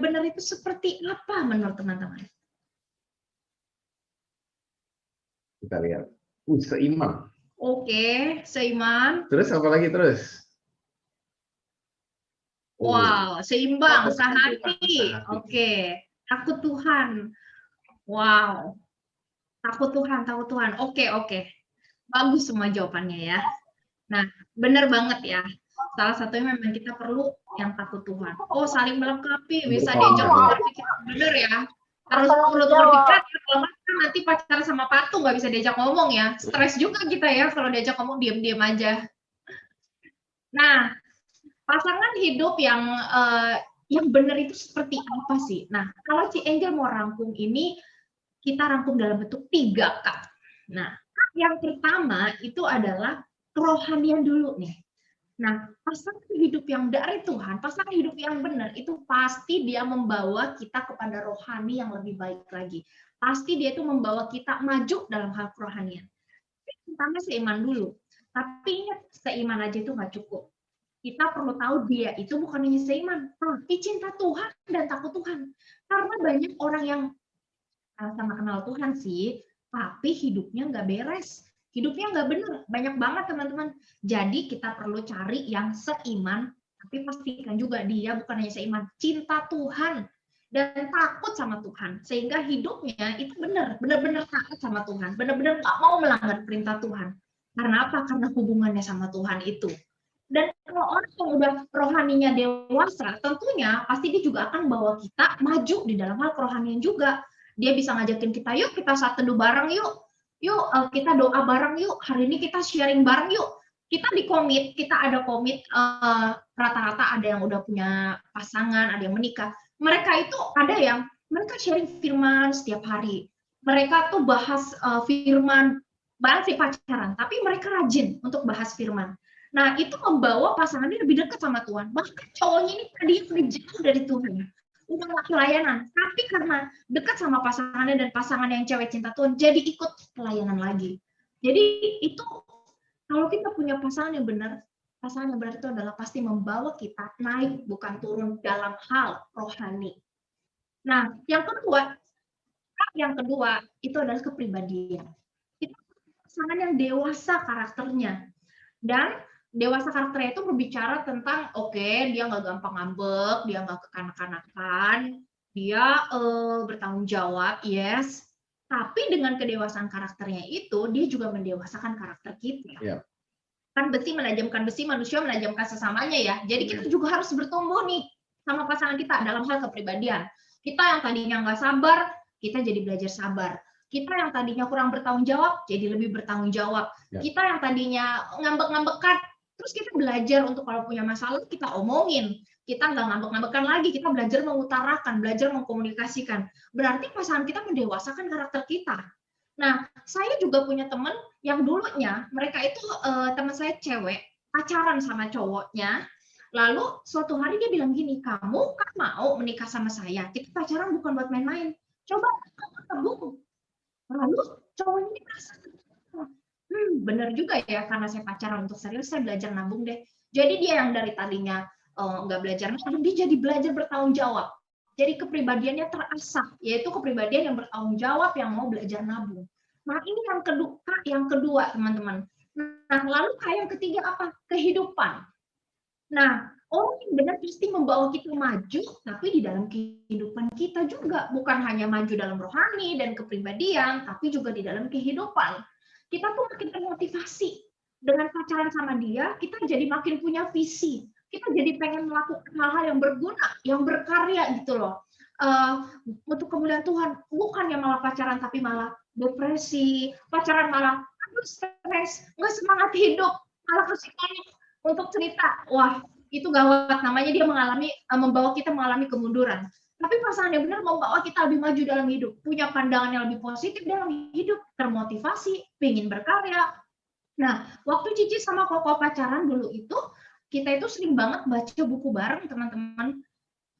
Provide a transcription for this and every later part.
benar itu seperti apa menurut teman-teman? Kita lihat. Seiman. Oke, seiman. Terus apa lagi terus? Wow, seimbang, sehati. Oke, takut Tuhan. Wow, takut Tuhan, takut Tuhan. Oke. Bagus semua jawabannya ya. Nah, benar banget ya. Salah satunya memang kita perlu yang takut Tuhan. Oh, saling melengkapi, bisa diajak tukar pikiran. Bener ya. Harus perlu tukar pikiran, kalau kan nanti pacaran sama patung nggak bisa diajak ngomong ya. Stres juga kita ya kalau diajak ngomong diam-diam aja. Nah, pasangan hidup yang benar itu seperti apa sih? Nah, kalau si Angel mau rangkum ini, kita rangkum dalam bentuk 3 Kak. Nah, yang pertama itu adalah kerohanian dulu nih. Nah, pasangan hidup yang dari Tuhan, pasangan hidup yang benar, itu pasti dia membawa kita kepada rohani yang lebih baik lagi. Pasti dia itu membawa kita maju dalam hal kerohanian. Pertama seiman dulu. Tapi ingat, seiman aja itu nggak cukup. Kita perlu tahu dia itu bukan hanya seiman, tapi cinta Tuhan dan takut Tuhan. Karena banyak orang yang sama kenal Tuhan sih, tapi hidupnya nggak beres. Hidupnya nggak benar. Banyak banget teman-teman. Jadi kita perlu cari yang seiman, tapi pastikan juga dia bukan hanya seiman, cinta Tuhan dan takut sama Tuhan. Sehingga hidupnya itu benar-benar takut sama Tuhan. Benar-benar nggak mau melanggar perintah Tuhan. Karena apa? Karena hubungannya sama Tuhan itu. Dan kalau orang yang udah rohaninya dewasa, tentunya pasti dia juga akan bawa kita maju di dalam hal kerohanian juga. Dia bisa ngajakin kita, yuk kita saat teduh bareng yuk. Yuk kita doa bareng yuk. Hari ini kita sharing bareng yuk. Kita dikomit, kita ada komit, rata-rata ada yang udah punya pasangan, ada yang menikah. Mereka itu ada yang mereka sharing firman setiap hari. Mereka tuh bahas firman, banget sih pacaran, tapi mereka rajin untuk bahas firman. Nah, itu membawa pasangannya lebih dekat sama Tuhan. Bahkan cowoknya ini tadi udah jauh dari Tuhan. Udah nggak pelayanan. Tapi karena dekat sama pasangannya dan pasangan yang cewek cinta Tuhan, jadi ikut pelayanan lagi. Jadi itu, kalau kita punya pasangan yang benar, pasangan yang benar itu adalah pasti membawa kita naik, bukan turun dalam hal rohani. Nah, yang kedua itu adalah kepribadian. Kita pasangan yang dewasa karakternya. Dan dewasa karakternya itu berbicara tentang dia nggak gampang ngambek, dia nggak kekanak-kanakan, dia bertanggung jawab, yes. Tapi dengan kedewasaan karakternya itu, dia juga mendewasakan karakter kita. Yeah. Kan besi menajamkan besi, manusia menajamkan sesamanya ya. Jadi kita juga harus bertumbuh nih sama pasangan kita dalam hal kepribadian. Kita yang tadinya nggak sabar, kita jadi belajar sabar. Kita yang tadinya kurang bertanggung jawab, jadi lebih bertanggung jawab. Ya. Kita yang tadinya ngambek-ngambekan, terus kita belajar untuk kalau punya masalah, kita omongin. Kita nggak ngambek-ngambekan lagi, kita belajar mengutarakan, belajar mengkomunikasikan. Berarti pasangan kita mendewasakan karakter kita. Nah, saya juga punya teman yang dulunya, mereka itu teman saya cewek, pacaran sama cowoknya, lalu suatu hari dia bilang gini, kamu kan mau menikah sama saya, kita pacaran bukan buat main-main, coba kamu tabung. Lalu cowoknya ini merasa, bener juga ya, karena saya pacaran untuk serius, saya belajar nabung deh. Jadi dia yang dari tadinya nggak belajar nabung, dia jadi belajar bertanggung jawab. Jadi kepribadiannya terasah, yaitu kepribadian yang bertanggung jawab, yang mau belajar nabung. Nah ini yang kedua teman-teman. Nah lalu yang ketiga apa? Kehidupan. Nah orang yang benar pasti membawa kita maju, tapi di dalam kehidupan kita juga. Bukan hanya maju dalam rohani dan kepribadian, tapi juga di dalam kehidupan. Kita tuh makin termotivasi. Dengan pacaran sama dia, kita jadi makin punya visi. Kita jadi pengen melakukan hal-hal yang berguna, yang berkarya gitu loh. Untuk kemuliaan Tuhan. Bukan yang malah pacaran, tapi malah depresi. Pacaran malah, aduh stres, nggak semangat hidup. Malah kesikanya untuk cerita. Wah, itu gawat, namanya dia membawa kita mengalami kemunduran. Tapi pasangan yang benar membawa kita lebih maju dalam hidup, punya pandangan yang lebih positif dalam hidup, termotivasi, pengen berkarya. Nah, waktu Cici sama Koko pacaran dulu itu, kita itu sering banget baca buku bareng teman-teman.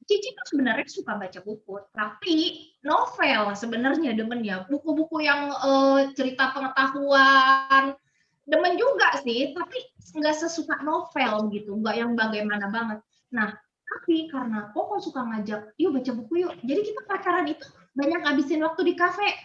Cici tuh sebenarnya suka baca buku, tapi novel sebenarnya demennya, buku-buku yang cerita pengetahuan, demen juga sih, tapi nggak sesuka novel gitu, nggak yang bagaimana banget. Nah, Tapi karena Koko suka ngajak, yuk baca buku yuk. Jadi kita pacaran itu banyak ngabisin waktu di kafe.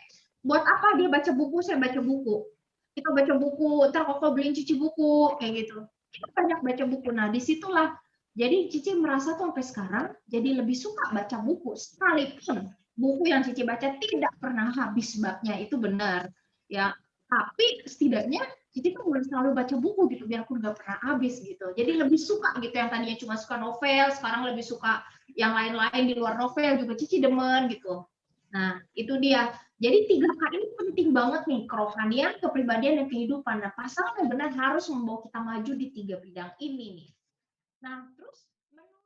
Buat apa dia baca buku, saya baca buku. Kita baca buku, ntar Koko beliin Cici buku, kayak gitu. Kita banyak baca buku. Nah, disitulah. Jadi Cici merasa tuh sampai sekarang jadi lebih suka baca buku. Sekalipun buku yang Cici baca tidak pernah habis babnya, itu benar. Ya, tapi setidaknya Cici tuh mulai selalu baca buku gitu, biarpun nggak pernah habis gitu. Jadi lebih suka gitu, yang tadinya cuma suka novel, sekarang lebih suka yang lain-lain di luar novel juga Cici demen gitu. Nah, itu dia. Jadi 3K ini penting banget nih, kerohanian, kepribadian, dan kehidupan. Nah, pasangan yang benar harus membawa kita maju di 3 bidang ini nih. Nah, terus